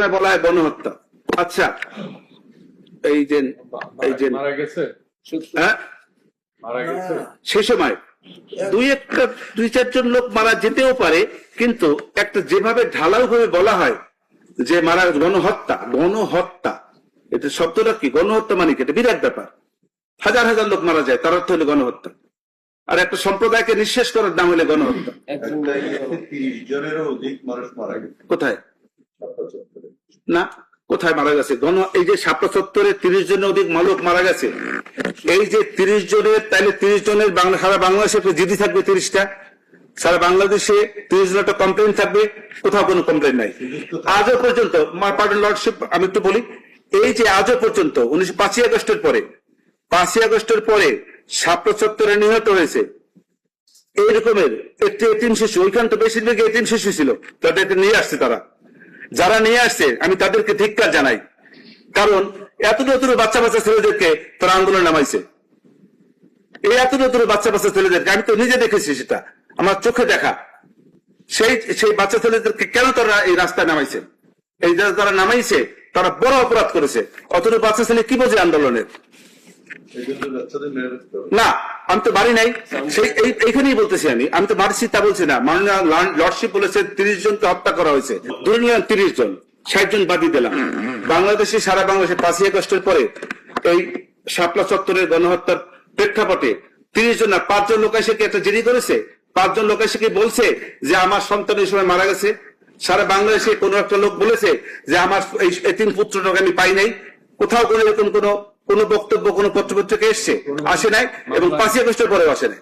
সময় বলা হয় গণহত্যা। আচ্ছা, এই যে মারা গেছে, হ্যাঁ, মারা গেছে, সে সময় দুই চারজন লোক মারা যেতেও পারে, কিন্তু একটা যেভাবে ঢালাও ভাবে বলা হয় যে মারা গণহত্যা, গণহত্যা, এটা শব্দটা কি? গণহত্যা মানে কি? এটা বিরাট ব্যাপার। হাজার হাজার লোক মারা যায়, তার অর্থ হলো গণহত্যা। আর একটা সম্প্রদায়কে নিঃশেষ করার নাম হলে গণহত্যা। 30 জনেরও অধিক মানুষ মারা গেছে। কোথায়? না, কোথায় মারা গেছে? এই যে শাপলা চত্বরে 30 জনের অধিক লোক মারা গেছে, এই যে 30 জনের, তাহলে 30 জনের সারা বাংলাদেশে জিডি থাকবে 30টা, সারা বাংলাদেশে 30 জনের একটা কমপ্লেন থাকবে, কোথাও কোনো কমপ্লেন নাই আজও পর্যন্ত। পার্ডন লর্ডশিপ, আমি একটু বলি, এই যে আজও পর্যন্ত 5ই আগস্টের পরে, 5ই আগস্টের পরে শাপলা চত্বরে নিহত হয়েছে এই রকমের একটি এতিম শিশু, ওইখান তো বেশিরভাগ এতিম শিশু ছিল, তাদেরকে নিয়ে আসছে তারা, যারা নিয়ে আসছে আমি তাদেরকে ধিক্কার জানাই। কারণ এত নতুন বাচ্চা বাচ্চা ছেলেদেরকে তারা আন্দোলন নামাইছে। এই এত নতুন বাচ্চা বাচ্চা ছেলেদেরকে আমি তো নিজে দেখেছি, সেটা আমার চোখে দেখা। সেই বাচ্চা ছেলেদেরকে কেন তারা এই রাস্তায় নামাইছে? এই যারা নামাইছে তারা বড় অপরাধ করেছে। অতটুকু বাচ্চা ছেলে কি বোঝে আন্দোলনের? না, আমি তো বাড়ি নাই, সেই এইখানেই বলতেছি। আমি তো মারছি তা বলছি না। মাননীয় লর্ডশিপ বলেছে 30 জনকে হত্যা করা হয়েছে। ধরে নিলাম 30 জন, 60 জন বাদ দিলাম। বাংলাদেশে, সারা বাংলাদেশে 5ই আগস্টের পরে এই শাপলা চত্বরের গণহত্যার প্রেক্ষাপটে 30 জন না, 5 জন লোক এসে কি একটা জিডি করেছে? 5 জন লোক এসে কি বলছে যে আমার সন্তান এই সময় মারা গেছে? সারা বাংলাদেশে কোনো একটা লোক বলেছে যে আমার এই 3 পুত্রটাকে আমি পাই নাই? কোথাও কোনো এরকম কোনো বক্তব্য, কোনো পত্রপত্রিকা এসছে? আসে নাই, এবং 5ই আগস্টের পরেও আসে নাই।